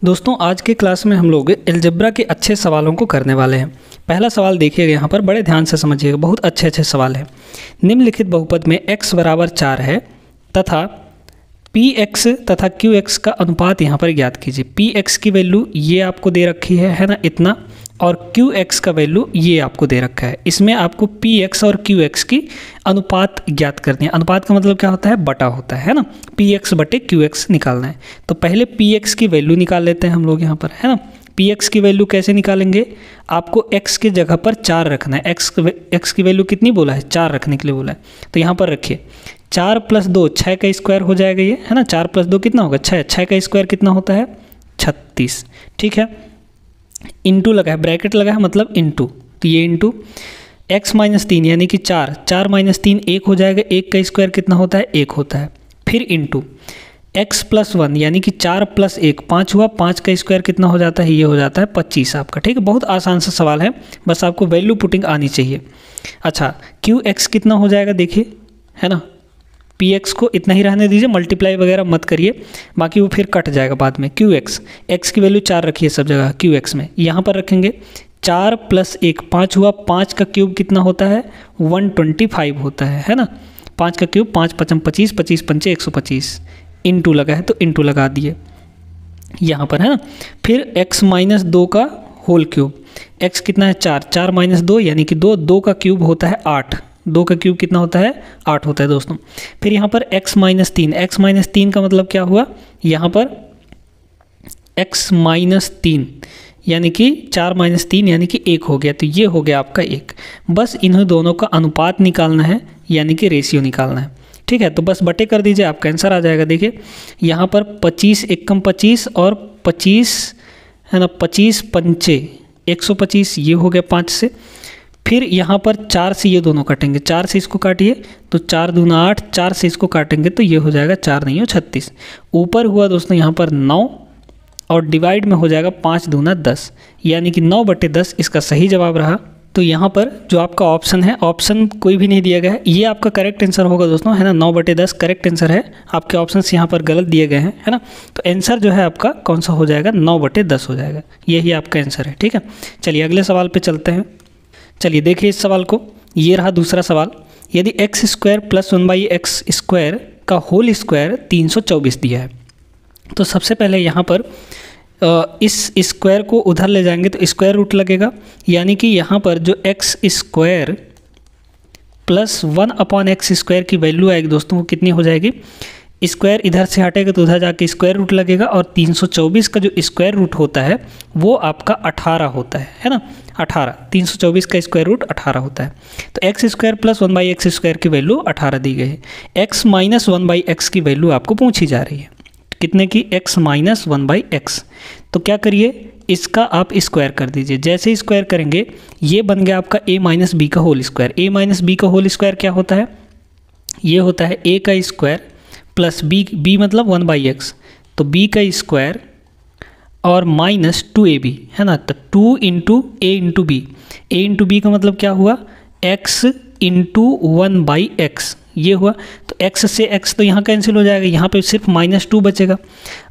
दोस्तों आज के क्लास में हम लोग अलजेब्रा के अच्छे सवालों को करने वाले हैं। पहला सवाल देखिएगा, यहाँ पर बड़े ध्यान से समझिएगा, बहुत अच्छे सवाल है। निम्नलिखित बहुपद में x बराबर 4 है तथा px तथा qx का अनुपात यहाँ पर ज्ञात कीजिए। px की वैल्यू ये आपको दे रखी है ना, इतना, और qx का वैल्यू ये आपको दे रखा है। इसमें आपको px और qx की अनुपात ज्ञात करनी है। अनुपात का मतलब क्या होता है? बटा होता है ना। px बटे qx निकालना है। तो पहले px की वैल्यू निकाल लेते हैं हम लोग यहाँ पर, है ना। px की वैल्यू कैसे निकालेंगे? आपको x की जगह पर 4 रखना है। x की वैल्यू कितनी बोला है? 4 रखने के लिए बोला है। तो यहाँ पर रखिए 4 + 2 6 का स्क्वायर हो जाएगा ये, है ना। 4 + 2 कितना होगा? 6। 6 का स्क्वायर कितना होता है? 36। ठीक है, इंटू लगा है, ब्रैकेट लगा है मतलब इंटू, तो ये इंटू x - 3 यानी कि 4 - 3 1 हो जाएगा। 1 का स्क्वायर कितना होता है? 1 होता है। फिर इंटू x + 1 यानी कि 4 + 1 5 हुआ। 5 का स्क्वायर कितना हो जाता है? ये हो जाता है 25 आपका। ठीक है, बहुत आसान सा सवाल है, बस आपको वैल्यू पुटिंग आनी चाहिए। अच्छा, qx कितना हो जाएगा देखिए, है ना। px को इतना ही रहने दीजिए, मल्टीप्लाई वगैरह मत करिए, बाकी वो फिर कट जाएगा बाद में। qx, x की वैल्यू 4 रखिए सब जगह, qx में यहाँ पर रखेंगे 4 + 1 5 हुआ। 5 का क्यूब कितना होता है? 125 होता है ना। 5 का क्यूब 5 × 5 = 25, 25 × 5 = 125, इंटू लगा है तो इंटू लगा दिए यहाँ पर, है ना। फिर x - 2 का होल क्यूब, x कितना है? 4 4 - 2 यानी कि 2 2 का क्यूब होता है 8। 2 का क्यूब कितना होता है? 8 होता है दोस्तों। फिर यहाँ पर x - 3, x - 3 का मतलब क्या हुआ? यहाँ पर x - 3 यानी कि 4 - 3 यानी कि 1 हो गया, तो ये हो गया आपका 1। बस इन्हें दोनों का अनुपात निकालना है, यानी कि रेशियो निकालना है। ठीक है, तो बस बटे कर दीजिए, आपका आंसर आ जाएगा। देखिए यहाँ पर 25 × 1 = 25 और 25 है ना, 25 × 5 = 125, ये हो गया 5 से। फिर यहाँ पर 4 से ये दोनों कटेंगे, 4 से इसको काटिए तो 4 × 2 = 8, 4 से इसको काटेंगे तो ये हो जाएगा 4 नहीं हो 36। ऊपर हुआ दोस्तों यहाँ पर 9 और डिवाइड में हो जाएगा 5 × 2 = 10, यानी कि 9/10 इसका सही जवाब रहा। तो यहाँ पर जो आपका ऑप्शन है, ऑप्शन कोई भी नहीं दिया गया है, ये आपका करेक्ट आंसर होगा दोस्तों, है ना। 9/10 करेक्ट आंसर है। आपके ऑप्शंस यहाँ पर गलत दिए गए हैं, है ना। तो आंसर जो है आपका कौन सा हो जाएगा? 9/10 हो जाएगा, यही आपका आंसर है। ठीक है, चलिए अगले सवाल पे चलते हैं। चलिए देखिए इस सवाल को, ये रहा दूसरा सवाल। यदि x² + 1/x² का होल स्क्वायर 324 दिया है, तो सबसे पहले यहाँ पर इस स्क्वायर को उधर ले जाएंगे तो स्क्वायर रूट लगेगा, यानी कि यहाँ पर जो x² + 1/x² की वैल्यू आएगी दोस्तों, वो कितनी हो जाएगी? स्क्वायर इधर से हटेगा तो उधर जाके स्क्वायर रूट लगेगा, और 324 का जो स्क्वायर रूट होता है वो आपका 18 होता है ना। 18, 324 का स्क्वायर रूट 18 होता है। तो x² + 1/x² की वैल्यू 18 दी गई है। x - 1/x की वैल्यू आपको पूछी जा रही है, कितने की? x - 1/x। तो क्या करिए, इसका आप स्क्वायर कर दीजिए। जैसे ही स्क्वायर करेंगे ये बन गया आपका a - b का होल स्क्वायर। a - b का होल स्क्वायर क्या होता है? ये होता है a का स्क्वायर प्लस b मतलब 1/x, तो b का स्क्वायर और -2ab, है ना। तो 2 × a × b, a × b का मतलब क्या हुआ? x × 1/x, ये हुआ। तो x से x तो यहाँ कैंसिल हो जाएगा, यहाँ पे सिर्फ -2 बचेगा।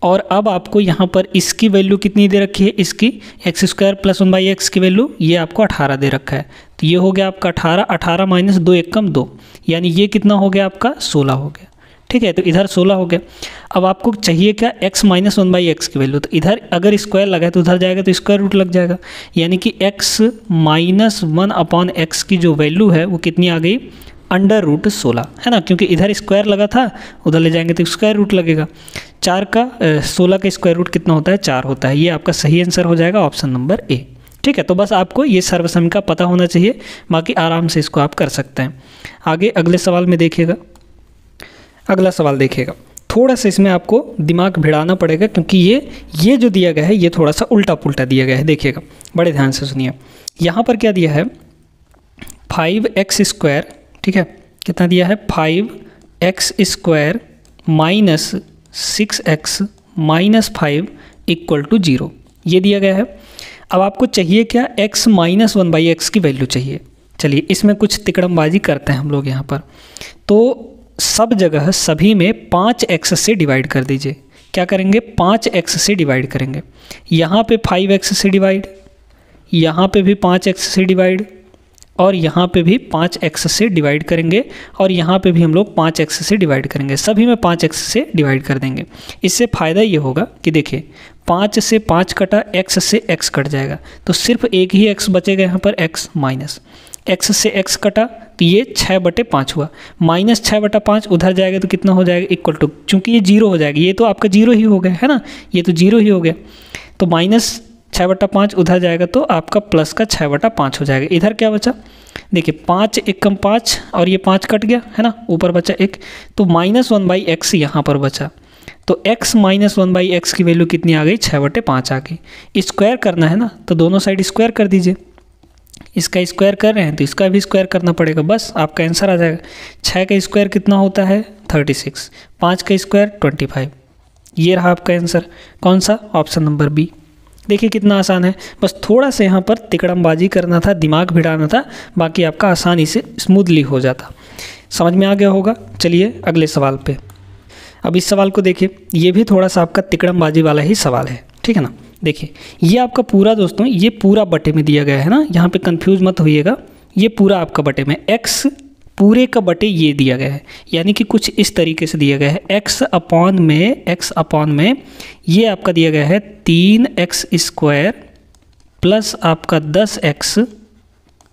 और अब आपको यहाँ पर इसकी वैल्यू कितनी दे रखी है? इसकी x² + 1/x की वैल्यू ये आपको 18 दे रखा है। तो ये हो गया आपका 18, 18 - 2 = 2, यानी ये कितना हो गया आपका? 16 हो गया। ठीक है, तो इधर 16 हो गया। अब आपको चाहिए क्या? x - 1/x की वैल्यू। तो इधर अगर स्क्वायर लगा है तो उधर जाएगा तो स्क्वायर रूट लग जाएगा, यानी कि x - 1/x की जो वैल्यू है वो कितनी आ गई? √16, है ना, क्योंकि इधर स्क्वायर लगा था, उधर ले जाएंगे तो स्क्वायर रूट लगेगा। 16 का स्क्वायर रूट कितना होता है? 4 होता है। ये आपका सही आंसर हो जाएगा, ऑप्शन नंबर ए। ठीक है, तो बस आपको ये सर्वसमीका पता होना चाहिए, बाकी आराम से इसको आप कर सकते हैं। आगे अगले सवाल में देखिएगा। अगला सवाल देखिएगा, थोड़ा सा इसमें आपको दिमाग भिड़ाना पड़ेगा, क्योंकि ये जो दिया गया है ये थोड़ा सा उल्टा पुल्टा दिया गया है। देखिएगा, बड़े ध्यान से सुनिए। यहाँ पर क्या दिया है? 5x², ठीक है, कितना दिया है? 5x² - 6x - 5 = 0, ये दिया गया है। अब आपको चाहिए क्या? x - 1/x की वैल्यू चाहिए। चलिए इसमें कुछ तिकड़मबाजी करते हैं हम लोग यहाँ पर। तो सब जगह सभी में 5x से डिवाइड कर दीजिए। क्या करेंगे 5x से डिवाइड करेंगे। यहाँ पे 5x से डिवाइड, यहाँ पे भी 5x से डिवाइड, और यहाँ पे भी 5x से डिवाइड करेंगे, और यहाँ पे भी हम लोग 5x से डिवाइड करेंगे। सभी में 5x से डिवाइड कर देंगे। इससे फ़ायदा ये होगा कि देखिए 5 से 5 कटा, x से x कट जाएगा, तो सिर्फ एक ही x बचेगा यहाँ पर, x माइनस x से x कटा, तो ये 6/5 हुआ, माइनस 6/5 उधर जाएगा तो कितना हो जाएगा, इक्वल टू, चूँकि ये 0 हो जाएगा, ये तो आपका 0 ही हो गया है ना, ये तो 0 ही हो गया, तो माइनस 6/5 उधर जाएगा तो आपका प्लस का 6/5 हो जाएगा। इधर क्या बचा, देखिए 5 एकम 5 और ये 5 कट गया है ना, ऊपर बचा 1, तो -1/x यहाँ पर बचा, तो x -1/x की वैल्यू कितनी आ गई, 6/5 आ गई। स्क्वायर करना है ना, तो दोनों साइड स्क्वायर कर दीजिए। इसका स्क्वायर कर रहे हैं तो इसका भी स्क्वायर करना पड़ेगा, बस आपका आंसर आ जाएगा। 6 का स्क्वायर कितना होता है 36, 5 का स्क्वायर 25। ये रहा आपका आंसर, कौन सा, ऑप्शन नंबर बी। देखिए कितना आसान है, बस थोड़ा सा यहाँ पर तिकड़मबाजी करना था, दिमाग भिड़ाना था, बाकी आपका आसानी से स्मूथली हो जाता। समझ में आ गया होगा। चलिए अगले सवाल पे। अब इस सवाल को देखिए, ये भी थोड़ा सा आपका तिकड़मबाजी वाला ही सवाल है, ठीक है ना। देखिए ये आपका पूरा दोस्तों, ये पूरा बटे में दिया गया है ना, यहाँ पे कंफ्यूज मत होइएगा, ये पूरा आपका बटे में, x पूरे का बटे ये दिया गया है, यानी कि कुछ इस तरीके से दिया गया है, x अपॉन में ये आपका दिया गया है 3x² प्लस आपका 10x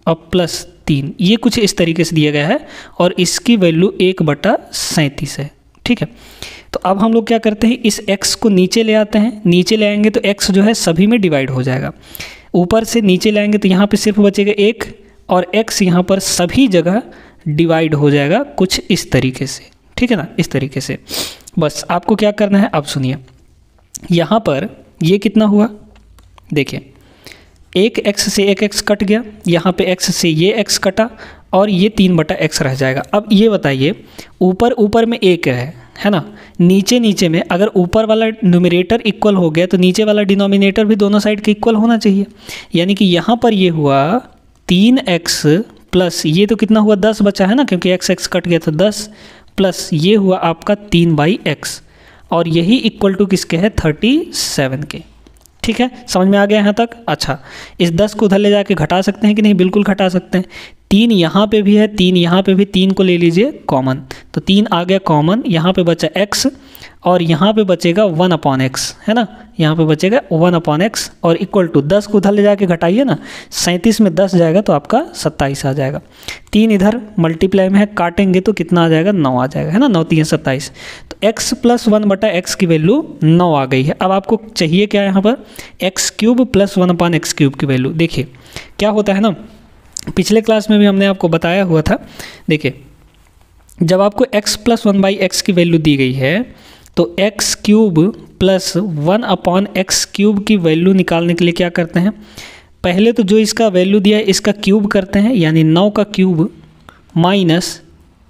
और प्लस 3, ये कुछ इस तरीके से दिया गया है, और इसकी वैल्यू 1/37 है, ठीक है। तो अब हम लोग क्या करते हैं, इस x को नीचे ले आते हैं, नीचे ले आएंगे तो x जो है सभी में डिवाइड हो जाएगा, ऊपर से नीचे ले आएंगे तो यहाँ पे सिर्फ बचेगा 1, और x यहाँ पर सभी जगह डिवाइड हो जाएगा कुछ इस तरीके से, ठीक है ना, इस तरीके से। बस आपको क्या करना है, अब सुनिए, यहाँ पर ये कितना हुआ, देखिए एक x से एक x कट गया, यहाँ पे x से ये x कटा, और ये 3/x रह जाएगा। अब ये बताइए, ऊपर में 1 है ना, नीचे में अगर ऊपर वाला न्यूमरेटर इक्वल हो गया तो नीचे वाला डिनोमिनेटर भी दोनों साइड के इक्वल होना चाहिए, यानी कि यहाँ पर ये हुआ 3x प्लस ये तो कितना हुआ 10 बचा है ना, क्योंकि x कट गया तो 10, प्लस ये हुआ आपका 3/x, और यही इक्वल टू किसके है, 37 के। ठीक है, समझ में आ गया यहाँ तक। अच्छा, इस 10 को उधर ले जाके घटा सकते हैं कि नहीं, बिल्कुल घटा सकते हैं। 3 यहाँ पे भी है, 3 यहाँ पे भी, 3 को ले लीजिए कॉमन, तो 3 आ गया कॉमन, यहाँ पे बचा x, और यहाँ पे बचेगा 1/x, है ना, यहाँ पे बचेगा 1/x, और इक्वल टू 10 को उधर ले जाके घटाइए ना, 37 में 10 जाएगा तो आपका 27 आ जाएगा। 3 इधर मल्टीप्लाई में है, काटेंगे तो कितना आ जाएगा, 9 आ जाएगा, है ना, 9 3 27, तो x + 1/x की वैल्यू 9 आ गई है। अब आपको चाहिए क्या यहाँ पर, x³ + 1/x³ की वैल्यू। देखिए क्या होता है ना, पिछले क्लास में भी हमने आपको बताया हुआ था, देखिए जब आपको x + 1/x की वैल्यू दी गई है तो x³ + 1/x³ की वैल्यू निकालने के लिए क्या करते हैं, पहले तो जो इसका वैल्यू दिया है इसका क्यूब करते हैं, यानी 9 का क्यूब माइनस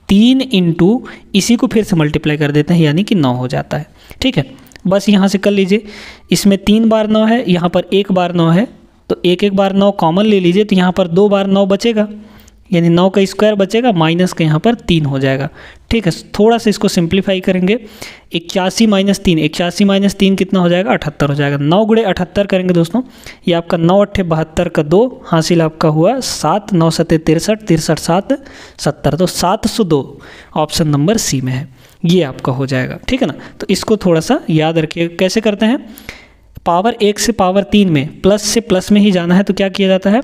3 इंटू इसी को फिर से मल्टीप्लाई कर देते हैं, यानी कि 9 हो जाता है। ठीक है, बस यहाँ से कर लीजिए, इसमें 3 बार 9 है, यहाँ पर 1 बार 9 है, तो 1 बार 9 कॉमन ले लीजिए, तो यहाँ पर 2 बार 9 बचेगा, यानी 9 का स्क्वायर बचेगा, माइनस का यहाँ पर 3 हो जाएगा। ठीक है, थोड़ा सा इसको सिंप्लीफाई करेंगे, 81 - 3, 81 - 3 कितना हो जाएगा, 78 हो जाएगा। 9 × 78 करेंगे दोस्तों, ये आपका 9 × 8 = 72 का 2 हासिल आपका हुआ 7, 9 × 7 = 63, 63 × 7 = 70, तो 702 ऑप्शन नंबर सी में है, ये आपका हो जाएगा। ठीक है ना, तो इसको थोड़ा सा याद रखिए, कैसे करते हैं, पावर 1 से पावर 3 में प्लस से प्लस में ही जाना है, तो क्या किया जाता है,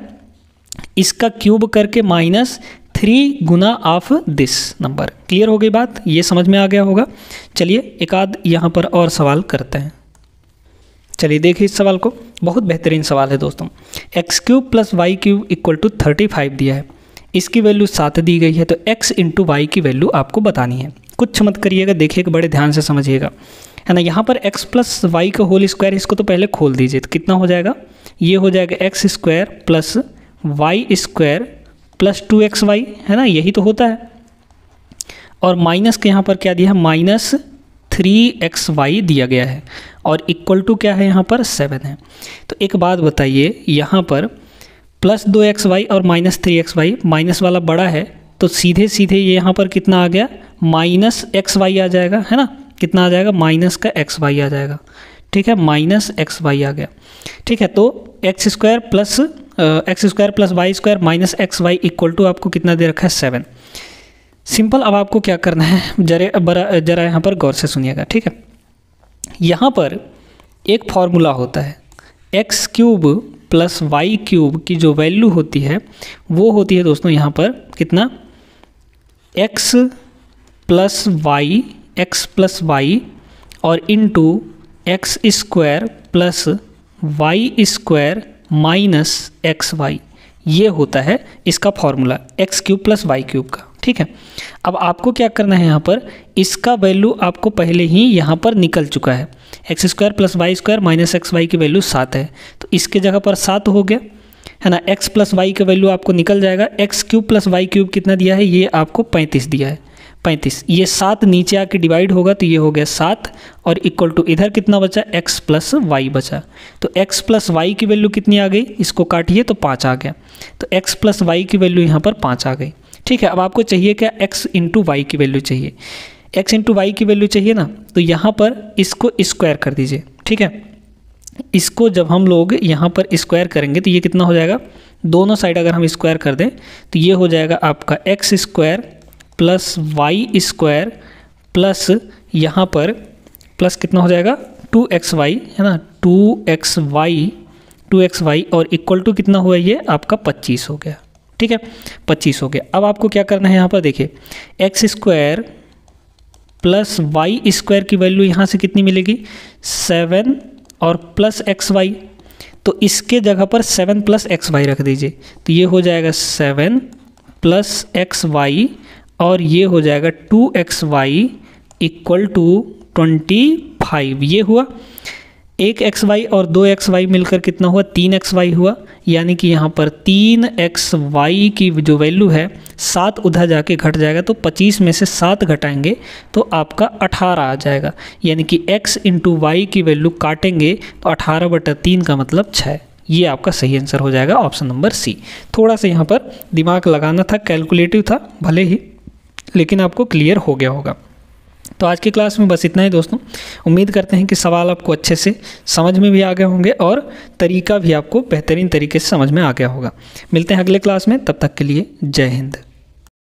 इसका क्यूब करके -3 गुना ऑफ दिस नंबर। क्लियर हो गई बात, ये समझ में आ गया होगा। चलिए एक आध यहाँ पर और सवाल करते हैं। चलिए देखिए इस सवाल को, बहुत बेहतरीन सवाल है दोस्तों। x³ + y³ = 35 दिया है, इसकी वैल्यू 7 दी गई है, तो x × y की वैल्यू आपको बतानी है। कुछ मत करिएगा, देखिए बड़े ध्यान से समझिएगा, है ना। यहाँ पर x + y का होल स्क्वायर, इसको तो पहले खोल दीजिए, तो कितना हो जाएगा, ये हो जाएगा x² + y² + 2xy, है ना, यही तो होता है, और माइनस के यहाँ पर क्या दिया है, -3xy दिया गया है, और इक्वल टू क्या है यहाँ पर 7 है। तो एक बात बताइए, यहाँ पर +2xy और -3xy, माइनस वाला बड़ा है, तो सीधे सीधे ये यहाँ पर कितना आ गया, -xy आ जाएगा, है ना, कितना आ जाएगा, माइनस का एक्स वाई आ जाएगा। ठीक है, माइनस एक्स वाई आ गया। ठीक है, तो x square plus y square minus x y equal to आपको कितना दे रखा है, 7। सिंपल। अब आपको क्या करना है, जरा यहाँ पर गौर से सुनिएगा। ठीक है, यहाँ पर एक फॉर्मूला होता है, x cube plus y cube की जो वैल्यू होती है वो होती है दोस्तों यहाँ पर कितना, एक्स प्लस वाई और into x square plus y square minus x y. ये होता है इसका formula, x cube plus y cube का। ठीक है, अब आपको क्या करना है, यहाँ पर इसका वैल्यू आपको पहले ही यहाँ पर निकल चुका है। X square plus y square minus x y की वैल्यू 7 है, तो इसके जगह पर 7 हो गया है ना। एक्स प्लस वाई का वैल्यू आपको निकल जाएगा। X cube plus y cube कितना दिया है, ये आपको 35 दिया है, 35। ये 7 नीचे आके डिवाइड होगा तो ये हो गया 7 और इक्वल टू इधर कितना बचा, एक्स प्लस वाई बचा। तो एक्स प्लस वाई की वैल्यू कितनी आ गई, इसको काटिए तो 5 आ गया। तो एक्स प्लस वाई की वैल्यू यहाँ पर 5 आ गई। ठीक है, अब आपको चाहिए क्या, एक्स इंटू वाई की वैल्यू चाहिए। एक्स इंटू वाई की वैल्यू चाहिए ना, तो यहाँ पर इसको स्क्वायर कर दीजिए। ठीक है, इसको जब हम लोग यहाँ पर स्क्वायर करेंगे तो ये कितना हो जाएगा, दोनों साइड अगर हम स्क्वायर कर दें तो ये हो जाएगा आपका x square plus y square plus यहाँ पर प्लस कितना हो जाएगा 2xy है ना, 2xy और इक्वल टू कितना हुआ, ये आपका 25 हो गया। ठीक है, 25 हो गया। अब आपको क्या करना है, यहाँ पर देखिए x square plus y square की वैल्यू यहाँ से कितनी मिलेगी, 7 और प्लस एक्स वाई, तो इसके जगह पर 7 प्लस एक्स वाई रख दीजिए, तो ये हो जाएगा 7 प्लस एक्स वाई और ये हो जाएगा 2xy इक्वल टू 25। ये हुआ, एक एक्स वाई और 2xy मिलकर कितना हुआ, 3xy हुआ। यानी कि यहाँ पर 3xy की जो वैल्यू है 7 उधर जाके घट जाएगा, तो 25 में से 7 घटाएंगे तो आपका 18 आ जाएगा। यानी कि x इंटू वाई की वैल्यू काटेंगे तो 18/3 का मतलब 6। ये आपका सही आंसर हो जाएगा, ऑप्शन नंबर सी। थोड़ा सा यहाँ पर दिमाग लगाना था, कैलकुलेटिव था भले ही, लेकिन आपको क्लियर हो गया होगा। तो आज की क्लास में बस इतना ही दोस्तों। उम्मीद करते हैं कि सवाल आपको अच्छे से समझ में भी आ गए होंगे और तरीका भी आपको बेहतरीन तरीके से समझ में आ गया होगा। मिलते हैं अगले क्लास में, तब तक के लिए जय हिंद।